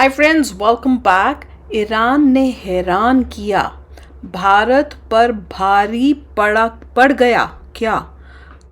Hi friends, welcome back. Iran ने हैरान किया, भारत पर भारी पड़ गया क्या?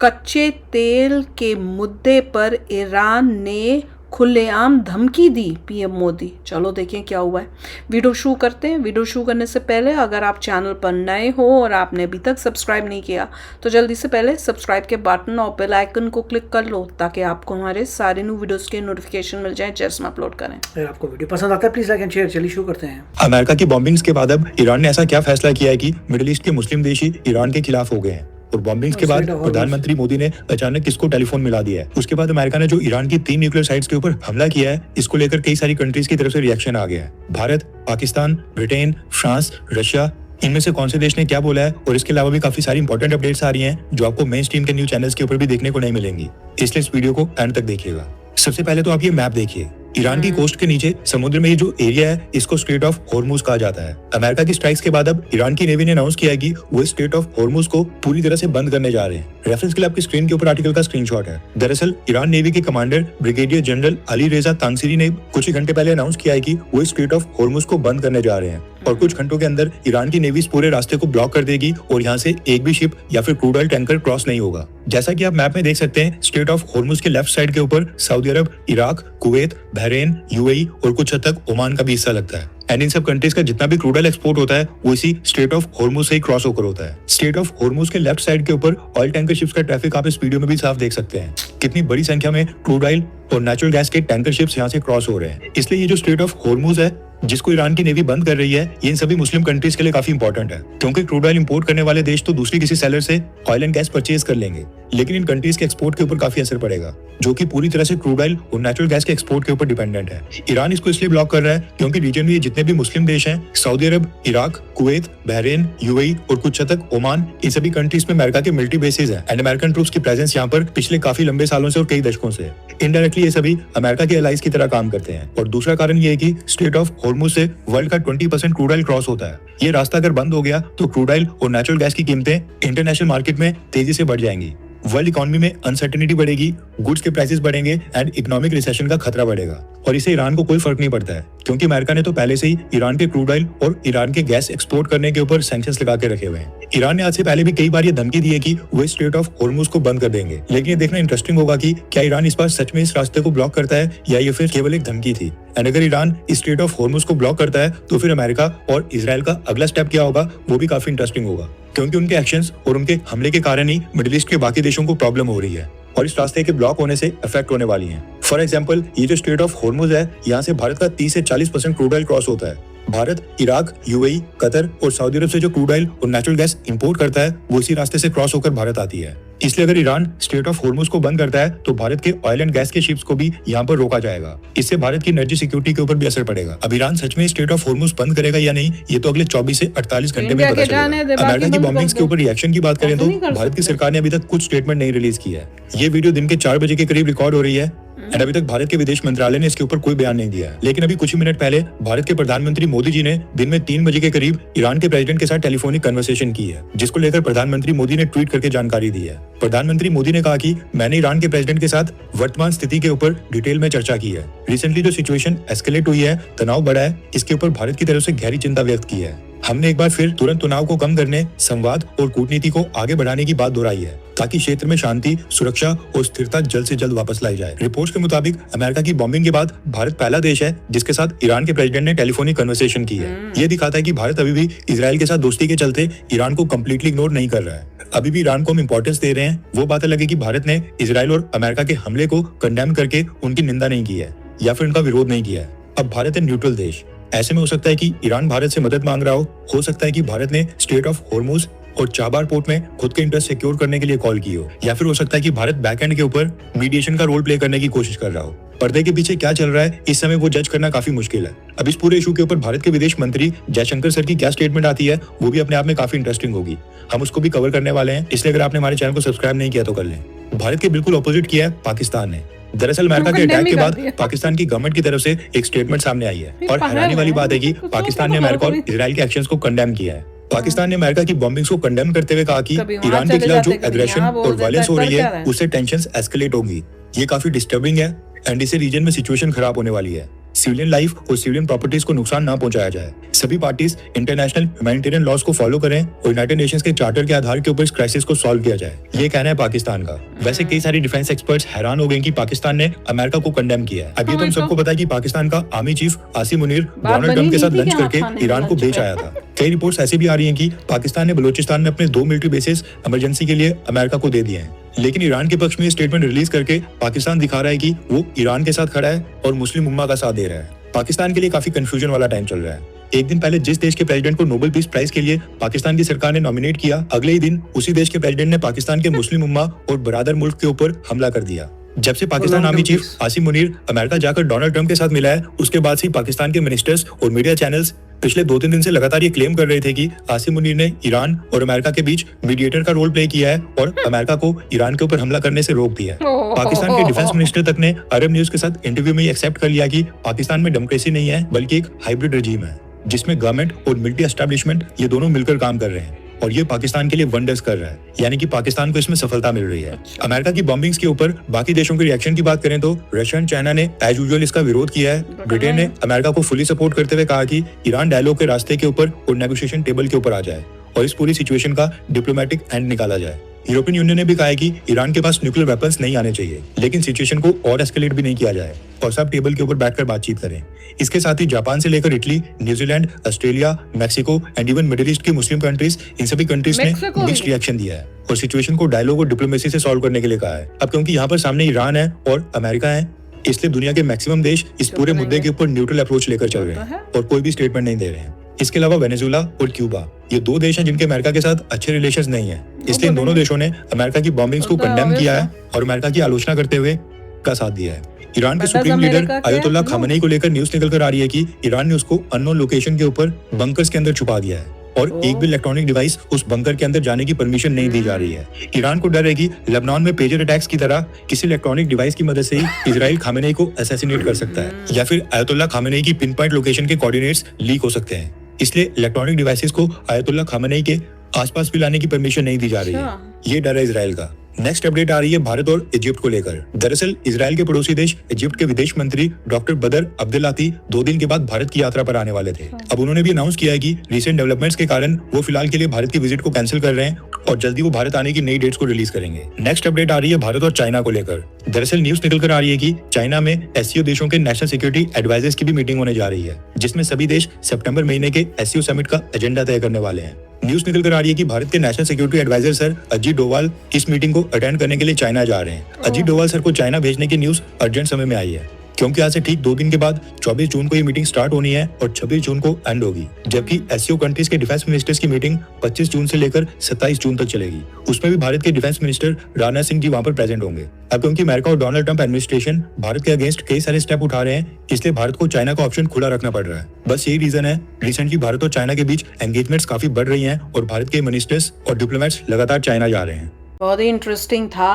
कच्चे तेल के मुद्दे पर ईरान ने खुलेआम धमकी दी पीएम मोदी। चलो देखें क्या हुआ है। वीडियो शुरू करते हैं। वीडियो शुरू करने से पहले अगर आप चैनल पर नए हो और आपने अभी तक सब्सक्राइब नहीं किया तो जल्दी से पहले सब्सक्राइब के बटन और बेल आइकन को क्लिक कर लो ताकि आपको हमारे सारे न्यू वीडियोस के नोटिफिकेशन मिल जाए जैसे हम अपलोड करें। अगर आपको वीडियो पसंद आता है प्लीज लाइक एंड शेयर। चलिए शुरू करते हैं। अमेरिका की बॉम्बिंग्स के बाद अब ईरान ने ऐसा क्या फैसला किया है कि मिडिल ईस्ट के मुस्लिम देश ही ईरान के खिलाफ हो गए हैं। और बॉम्बिंग्स के बाद प्रधानमंत्री मोदी ने अचानक किसको टेलीफोन मिला दिया है। उसके बाद अमेरिका ने जो ईरान की 3 न्यूक्लियर साइट्स के ऊपर हमला किया है, इसको लेकर कई सारी कंट्रीज की तरफ से रिएक्शन आ गया है। Bharat, Pakistan, Britain, France, Russia, इनमें से कौन से देश ने क्या बोला है। और इसके अलावा भी काफी सारी इंपॉर्टेंट अपडेट्स आ रही हैं जो आपको मेन स्ट्रीम के न्यूज चैनल्स के ऊपर भी देखने को नहीं मिलेंगी, इसलिए इस वीडियो को एंड तक देखिएगा। सबसे पहले तो आप ये मैप देखिए। ईरान की कोस्ट के नीचे समुद्र में ये जो एरिया है इसको स्ट्रेट ऑफ हॉर्मुज कहा जाता है। अमेरिका की स्ट्राइक्स के बाद अब ईरान की नेवी ने अनाउंस किया है कि वो स्ट्रेट ऑफ हॉर्मुज को पूरी तरह से बंद करने जा रहे हैं। रेफरेंस के लिए आपकी स्क्रीन के ऊपर आर्टिकल का स्क्रीनशॉट है। दरअसल ईरान नेवी के कमांडर ब्रिगेडियर जनरल अली रेजा तांगसीरी ने कुछ ही घंटे पहले अनाउंस किया है कि वो स्ट्रेट ऑफ हॉर्मुज को बंद करने जा रहे हैं और कुछ घंटों के अंदर ईरान की नेवी इस पूरे रास्ते को ब्लॉक कर देगी और यहाँ से एक भी शिप या फिर क्रूड ऑयल टैंकर क्रॉस नहीं होगा। जैसा कि आप मैप में देख सकते हैं, स्ट्रेट ऑफ हॉर्मुज के लेफ्ट साइड के ऊपर सऊदी अरब, इराक, कुवैत, बहरीन, यूएई और कुछ हद तक ओमान का भी हिस्सा लगता है। एंड इन सब कंट्रीज का जितना भी क्रूड ऑयल एक्सपोर्ट होता है वो इसी स्ट्रेट ऑफ हॉर्मुज से ही क्रॉस होकर होता है। स्ट्रेट ऑफ हॉर्मुज के लेफ्ट साइड के ऊपर ऑयल टैंकर शिप्स का ट्रैफिक आप इस वीडियो में भी साफ देख सकते हैं। कितनी बड़ी संख्या में क्रूड ऑयल और नेचुरल गैस के टैंकर शिप्स यहाँ से क्रॉस हो रहे हैं। इसलिए ये जो स्ट्रेट ऑफ हॉर्मुज है जिसको ईरान की नेवी बंद कर रही है, ये इन सभी मुस्लिम कंट्रीज के लिए काफी इंपॉर्टेंट है, क्योंकि क्रूड ऑयल इंपोर्ट करने वाले देश तो दूसरी किसी सेलर से ऑयल एंड गैस परचेज कर लेंगे, लेकिन इन कंट्रीज के एक्सपोर्ट के ऊपर काफी असर पड़ेगा, जो कि पूरी तरह से क्रूड ऑयल और नेचुरल गैस के एक्सपोर्ट के ऊपर डिपेंडेंट है। ईरान इसको इसलिए ब्लॉक कर रहा है क्योंकि रीजन में जितने भी मुस्लिम देश हैं, सऊदी अरब, इराक, कुवैत, बहरीन, यूएई और कुछ हद तक ओमान, इन सभी कंट्रीज में अमेरिका के मिलिट्री बेसेस हैं एंड अमेरिकन ट्रूप्स की प्रेजेंस यहाँ पर पिछले काफी लंबे सालों से और कई दशकों से। इनडायरेक्टली ये सभी अमेरिका के एलाइज की तरह काम करते हैं। और दूसरा कारण ये है कि स्ट्रेट ऑफ हॉर्मुज से वर्ल्ड का 20% क्रूड ऑयल क्रॉस होता है। ये रास्ता अगर बंद हो गया तो क्रूड ऑयल और नेचुरल गैस की कीमतें इंटरनेशनल मार्केट में तेजी से बढ़ जाएंगी, वर्ल्ड इकोनॉमी में अनसर्टेनिटी बढ़ेगी, गुड्स के प्राइसेस बढ़ेंगे एंड इकोनॉमिक रिसेशन का खतरा बढ़ेगा। और इससे ईरान को कोई फर्क नहीं पड़ता है क्योंकि अमेरिका ने तो पहले से ही ईरान के क्रूड ऑयल और ईरान के गैस एक्सपोर्ट करने के ऊपर सैंक्शंस लगा के रखे हुए हैं। ईरान ने आज से पहले भी कई बार ये धमकी दी है कि वो स्ट्रेट ऑफ हॉर्मुज को बंद कर देंगे, लेकिन ये देखना इंटरेस्टिंग होगा कि क्या ईरान इस बार सच में इस रास्ते को ब्लॉक करता है या ये फिर केवल एक धमकी थी। एंड अगर ईरान इस स्ट्रेट ऑफ हॉर्मुज को ब्लॉक करता है तो फिर अमेरिका और इजराइल का अगला स्टेप क्या होगा वो भी काफी इंटरेस्टिंग होगा, क्योंकि उनके एक्शंस और उनके हमले के कारण ही मिडिल ईस्ट के बाकी देशों को प्रॉब्लम हो रही है और इस रास्ते के ब्लॉक होने से इफेक्ट होने वाली हैं। फॉर एग्जांपल, ये जो स्ट्रेट ऑफ हॉर्मुज है, यहाँ से भारत का 30 से 40% क्रूड ऑयल क्रॉस होता है। भारत, इराक, यूएई, कतर और सऊदी अरब से जो क्रूड ऑयल और नेचुरल गैस इंपोर्ट करता है वो इसी रास्ते से क्रॉस होकर भारत आती है। इसलिए अगर ईरान स्ट्रेट ऑफ हॉर्मुज को बंद करता है तो भारत के ऑयल एंड गैस के शिप्स को भी यहाँ पर रोका जाएगा। इससे भारत की एनर्जी सिक्योरिटी के ऊपर भी असर पड़ेगा। अब ईरान सच में स्ट्रेट ऑफ हॉर्मुज बंद करेगा या नहीं, ये तो अगले 24 से 48 घंटे में पता चलेगा। अमेरिका की बॉम्बिंग्स के ऊपर रिएक्शन की बात करें तो भारत की सरकार ने अभी तक कुछ स्टेटमेंट नहीं रिलीज किया है। ये वीडियो दिन के 4 बजे के करीब रिकॉर्ड हो रही है एंड अभी तक भारत के विदेश मंत्रालय ने इसके ऊपर कोई बयान नहीं दिया है। लेकिन अभी कुछ ही मिनट पहले भारत के प्रधानमंत्री मोदी जी ने दिन में 3 बजे के करीब ईरान के प्रेसिडेंट के साथ टेलीफोनिक कन्वर्सेशन की है, जिसको लेकर प्रधानमंत्री मोदी ने ट्वीट करके जानकारी दी है। प्रधानमंत्री मोदी ने कहा कि मैंने ईरान के प्रेसिडेंट के साथ वर्तमान स्थिति के ऊपर डिटेल में चर्चा की है। रिसेंटली जो सिचुएशन एस्केलेट हुई है, तनाव बढ़ा है, इसके ऊपर भारत की तरफ से गहरी चिंता व्यक्त की है। हमने एक बार फिर तुरंत तनाव को कम करने, संवाद और कूटनीति को आगे बढ़ाने की बात दोहराई है ताकि क्षेत्र में शांति, सुरक्षा और स्थिरता जल्द से जल्द वापस लाई जाए। रिपोर्ट्स के मुताबिक अमेरिका की बॉम्बिंग के बाद भारत पहला देश है जिसके साथ ईरान के प्रेसिडेंट ने टेलीफोनिक कन्वर्सेशन की है। ये दिखाता है कि भारत अभी भी इजराइल के साथ दोस्ती के चलते ईरान को कम्प्लीटली इग्नोर नहीं कर रहा है। अभी भी ईरान को हम इंपॉर्टेंस दे रहे हैं। वो बात अलग है कि भारत ने इजराइल और अमेरिका के हमले को कंडेम करके उनकी निंदा नहीं की है या फिर उनका विरोध नहीं किया है। अब भारत है न्यूट्रल देश। ऐसे में हो सकता है कि ईरान भारत से मदद मांग रहा हो सकता है कि भारत ने स्ट्रेट ऑफ हॉर्मुज और चाबार पोर्ट में खुद के इंटरेस्ट सिक्योर करने के लिए कॉल की हो, या फिर हो सकता है कि भारत बैकएंड के ऊपर मीडिएशन का रोल प्ले करने की कोशिश कर रहा हो। पर्दे के पीछे क्या चल रहा है इस समय वो जज करना काफी मुश्किल है। अब इस पूरे इशू के ऊपर भारत के विदेश मंत्री जयशंकर सर की क्या स्टेटमेंट आती है वो भी अपने आप में काफी इंटरेस्टिंग होगी। हम उसको भी कवर करने वाले हैं, इसलिए अगर आपने हमारे चैनल को सब्सक्राइब नहीं किया तो कर लें। भारत के बिल्कुल ऑपोजिट किया है पाकिस्तान ने। दरअसल अमेरिका के अटैक के बाद पाकिस्तान की गवर्नमेंट की तरफ से एक स्टेटमेंट सामने आई है और हैरानी वाली बात है कि पाकिस्तान ने अमेरिका और इजराइल के एक्शंस को कंडेम किया है। पाकिस्तान ने अमेरिका की बॉम्बिंग्स को कंडेम करते हुए कहा कि ईरान के खिलाफ जो एग्रेशन और वायलेंस हो रही है उससे टेंशंस एस्केलेट होंगी। ये काफी डिस्टर्बिंग है एंड इससे रीजन में सिचुएशन खराब होने वाली है। सिविलियन लाइफ और सिविलियन प्रॉपर्टीज को नुकसान ना पहुंचाया जाए। सभी पार्टीज इंटरनेशनल ह्यूमैनिटेरियन लॉज को फॉलो करें और यूनाइटेड नेशंस के चार्टर के आधार के ऊपर इस क्राइसिस को सॉल्व किया जाए, ये कहना है पाकिस्तान का। वैसे कई सारे डिफेंस एक्सपर्ट्स हैरान हो गए कि पाकिस्तान ने अमेरिका को कंडेम किया है। अब ये तो हम सबको पता है कि पाकिस्तान का army chief Asim Munir Donald Trump के साथ लंच करके ईरान को बेच आया था। कई रिपोर्ट्स ऐसी भी आ रही हैं कि पाकिस्तान ने बलूचिस्तान में अपने 2 मिलिट्री बेसेस इमरजेंसी के लिए अमेरिका को दे दिए हैं। लेकिन ईरान के पक्ष में ये स्टेटमेंट रिलीज करके पाकिस्तान दिखा रहा है कि वो ईरान के साथ खड़ा है और मुस्लिम उम्मा का साथ दे रहा है। पाकिस्तान के लिए काफी कंफ्यूजन वाला टाइम चल रहा है। एक दिन पहले जिस देश के प्रेसिडेंट को नोबेल पीस प्राइज के लिए पाकिस्तान की सरकार ने नॉमिनेट किया, अगले ही दिन उसी देश के प्रेसिडेंट ने पाकिस्तान के मुस्लिम उम्मा और बरादर मुल्क के ऊपर हमला कर दिया। जब से Pakistan army chief Asim Munir America जाकर डोनाल्ड ट्रंप के साथ मिला है, उसके बाद से पाकिस्तान के मिनिस्टर्स और मीडिया चैनल्स पिछले 2-3 दिन से लगातार ये क्लेम कर रहे थे कि आसिम मुनीर ने ईरान और अमेरिका के बीच मीडिएटर का रोल प्ले किया है और अमेरिका को ईरान के ऊपर हमला करने से रोक दिया है। पाकिस्तान के डिफेंस मिनिस्टर तक ने अरब न्यूज के साथ इंटरव्यू में एक्सेप्ट कर लिया कि पाकिस्तान में डेमोक्रेसी नहीं है बल्कि एक हाइब्रिड रजीम है, जिसमें गवर्नमेंट और मिलिट्री एस्टेब्लिशमेंट ये दोनों मिलकर काम कर रहे हैं और ये पाकिस्तान के लिए वंडर्स कर रहा है, यानी कि पाकिस्तान को इसमें सफलता मिल रही है। अमेरिका की बॉम्बिंग्स के ऊपर बाकी देशों के रिएक्शन की बात करें तो रशिया और चाइना ने एज यूजुअल इसका विरोध किया है। ब्रिटेन ने अमेरिका को फुली सपोर्ट करते हुए कहा कि ईरान डायलॉग के रास्ते के ऊपर और नेगोशिएशन टेबल के ऊपर आ जाए और इस पूरी सिचुएशन का डिप्लोमेटिक एंड निकाला जाए। यूरोपियन यूनियन ने भी कहा है कि ईरान के पास न्यूक्लियर वेपन्स नहीं आने चाहिए, लेकिन सिचुएशन को और एस्केलेट भी नहीं किया जाए और सब टेबल के ऊपर बैठकर बातचीत करें। इसके साथ ही जापान से लेकर Italy, New Zealand, Australia, Mexico and even middle east की मुस्लिम कंट्रीज, इन सभी कंट्रीज ने मिक्स्ड रिएक्शन दिया है और सिचुएशन को डायलॉग और डिप्लोमेसी से सॉल्व करने के लिए कहा है। अब क्योंकि यहाँ पर सामने ईरान है और अमेरिका है, इसलिए दुनिया के मैक्सिमम देश इस पूरे मुद्दे के ऊपर न्यूट्रल अप्रोच लेकर चल रहे हैं और कोई भी स्टेटमेंट नहीं दे रहे हैं। इसके अलावा वेनेजुएला और क्यूबा, ये 2 देश हैं जिनके अमेरिका के साथ अच्छे रिलेशंस नहीं है, इसलिए इन दोनों देशों ने अमेरिका की बॉम्बिंग्स को कंडेम किया है और अमेरिका की आलोचना करते हुए का साथ दिया है। ईरान के सुप्रीम लीडर अयतुल्ला खामेनेई को लेकर न्यूज निकल कर आ रही है कि ईरान ने उसको अननोन लोकेशन के ऊपर बंकर्स के अंदर छुपा दिया है और एक भी इलेक्ट्रॉनिक डिवाइस उस बंकर के अंदर जाने की परमिशन नहीं दी जा रही है। ईरान को डर है कि लेबनान में पेजर अटैक्स की तरह किसी इलेक्ट्रॉनिक डिवाइस की मदद से ही इजराइल खामेनेई को असैसिनेट कर सकता है या फिर अयतुल्ला खामेनेई की पिन पॉइंट लोकेशन के कोऑर्डिनेट्स लीक हो सकते हैं। इसलिए इलेक्ट्रॉनिक डिवाइसेस को अयतुल्ला खामेनेई के आसपास भी लाने की परमिशन नहीं दी जा रही है। ये डर है इजराइल का। नेक्स्ट अपडेट आ रही है भारत और इजिप्ट को लेकर। दरअसल इजराइल के पड़ोसी देश इजिप्ट के विदेश मंत्री डॉक्टर बदर अब्देलाती 2 दिन के बाद भारत की यात्रा पर आने वाले थे। अब उन्होंने भी अनाउंस किया है कि रिसेंट डेवलपमेंट्स के कारण वो फिलहाल के लिए भारत की विजिट को कैंसिल कर रहे हैं और जल्दी वो भारत आने की नई डेट्स को रिलीज करेंगे। नेक्स्ट अपडेट आ रही है भारत और चाइना को लेकर। दरअसल न्यूज निकल कर आ रही है कि चाइना में एससीओ देशों के नेशनल सिक्योरिटी एडवाइजर्स की भी मीटिंग होने जा रही है, जिसमें सभी देश सितंबर महीने के एससीओ समिट का एजेंडा तय करने वाले हैं। न्यूज निकल कर आ रही है कि भारत के national security adviser sir Ajit Doval इस मीटिंग को अटेंड करने के लिए चाइना जा रहे हैं। अजीत डोवाल सर को चाइना भेजने की न्यूज अर्जेंट समय में आई है, क्योंकि आज से ठीक 2 दिन के बाद 24 जून को ये मीटिंग स्टार्ट होनी है और 26 जून को एंड होगी, जबकि एससीओ कंट्रीज के डिफेंस मिनिस्टर्स की मीटिंग 25 जून से लेकर 27 जून तक चलेगी। उसमें भी भारत के डिफेंस मिनिस्टर राजनाथ सिंह जी वहां पर प्रेजेंट होंगे। अब क्योंकि अमेरिका और डोनाल्ड ट्रंप एडमिनिस्ट्रेशन भारत के अगेंस्ट कई सारे स्टेप उठा रहे हैं, इसलिए भारत को चाइना का ऑप्शन खुला रखना पड़ रहा है। बस यही रीजन है रिसेंटली भारत और चाइना के बीच एंगेजमेंट्स काफी बढ़ रही हैं और भारत के मिनिस्टर्स और डिप्लोमेट्स लगातार चाइना जा रहे हैं। बहुत ही इंटरेस्टिंग था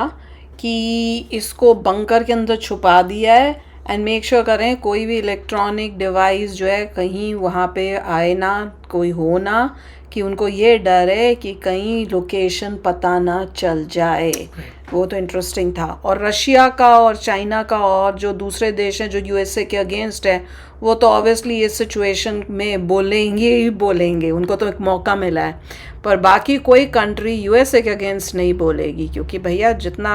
कि इसको बंकर के अंदर छुपा दिया है एंड मेक श्योर करें कोई भी इलेक्ट्रॉनिक डिवाइस जो है कहीं वहाँ पे आए ना, कोई हो ना, कि उनको ये डर है कि कहीं लोकेशन पता ना चल जाए। वो तो इंटरेस्टिंग था। और रशिया का और चाइना का और जो दूसरे देश हैं जो यूएसए के अगेंस्ट है, वो तो ऑब्वियसली इस सिचुएशन में बोलेंगे ही बोलेंगे, उनको तो एक मौका मिला है। पर बाकी कोई कंट्री यूएसए के अगेंस्ट नहीं बोलेगी, क्योंकि भैया जितना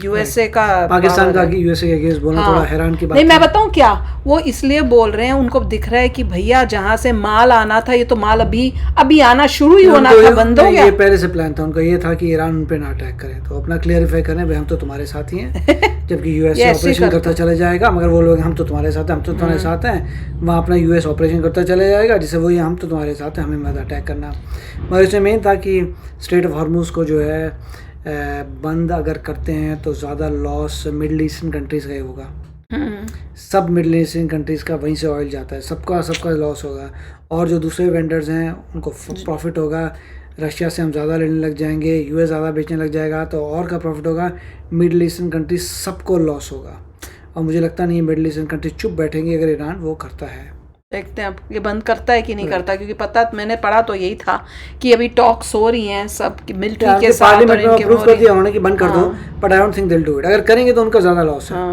यूएसए का पाकिस्तान का कि यूएसए के अगेंस्ट बोलना थोड़ा हैरान की बात नहीं। मैं बताऊं क्या, वो इसलिए बोल रहे हैं, उनको दिख रहा है कि भैया जहां से माल आना था, ये तो माल अभी आना शुरू ही होना था, बंद हो गया। ये पहले से प्लान था उनका, ये था कि ईरान उन पे ना अटैक करे, तो अपना क्लियरिफाई करें भाई हम तो तुम्हारे साथ ही हैं, जबकि यूएसए ऑपरेशन करता चला जाएगा, मगर वो लोग हम तो तुम्हारे साथ हैं, हम तो तुम्हारे साथ हैं, वहाँ अपना यूएस ऑपरेशन करता चला जाएगा, जिससे वो हम तो तुम्हारे साथ हैं, हमें मत अटैक करना। मगर इसमें मेन था कि स्ट्रेट ऑफ हॉर्मुज को जो है बंद अगर करते हैं तो ज़्यादा लॉस मिडिल ईस्टर्न कंट्रीज का ही होगा। सब मिडिल ईस्टर्न कंट्रीज का वहीं से ऑयल जाता है, सबका लॉस होगा, और जो दूसरे वेंडर्स हैं उनको प्रॉफिट होगा। रशिया से हम ज़्यादा लेने लग जाएंगे, यूएस ज़्यादा बेचने लग जाएगा, तो और का प्रॉफिट होगा। मिडिल ईस्टर्न कंट्रीज सबको लॉस होगा, और मुझे लगता नहीं मिडिल ईस्टर्न कंट्रीज चुप बैठेंगे अगर ईरान वो करता है। देखते हैं अब ये बंद करता है कि नहीं करता, क्योंकि पता मैंने पढ़ा तो यही था कि अभी टॉक्स हो रही हैं सब मिलिट्री के साथ, पार्लियामेंट में अप्रूव कर दिया उन्होंने कि बंद कर दो, but I don't think they will do it. अगर करेंगे तो उनका ज़्यादा लॉस है।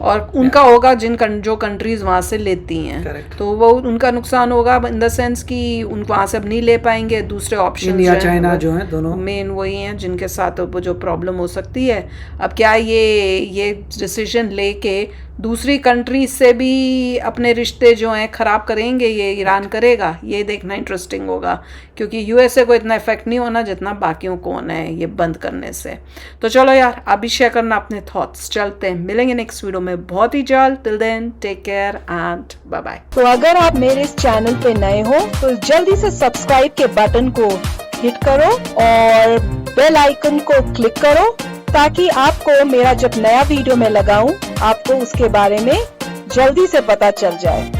और उनका होगा जो कंट्रीज वहाँ से लेती हैं। Correct. तो वो उनका नुकसान होगा इन द सेंस कि उन वहाँ से अब नहीं ले पाएंगे। दूसरे ऑप्शन इंडिया चाइना जो है दोनों मेन वही हैं जिनके साथ वो जो प्रॉब्लम हो सकती है। अब क्या ये डिसीजन लेके दूसरी कंट्री से भी अपने रिश्ते जो हैं ख़राब करेंगे, ये ईरान करेगा, ये देखना इंटरेस्टिंग होगा, क्योंकि यूएसए को इतना इफेक्ट नहीं होना जितना बाकियों को होना है ये बंद करने से। तो चलो यार, आप भी शेयर करना अपने थॉट्स। चलते हैं, मिलेंगे नेक्स्ट वीडियो में बहुत ही जल्द। Till then take care and bye bye. तो अगर आप मेरे इस चैनल पे नए हो तो जल्दी से सब्सक्राइब के बटन को हिट करो और बेल आइकन को क्लिक करो, ताकि आपको मेरा जब नया वीडियो मैं लगाऊं आपको उसके बारे में जल्दी से पता चल जाए।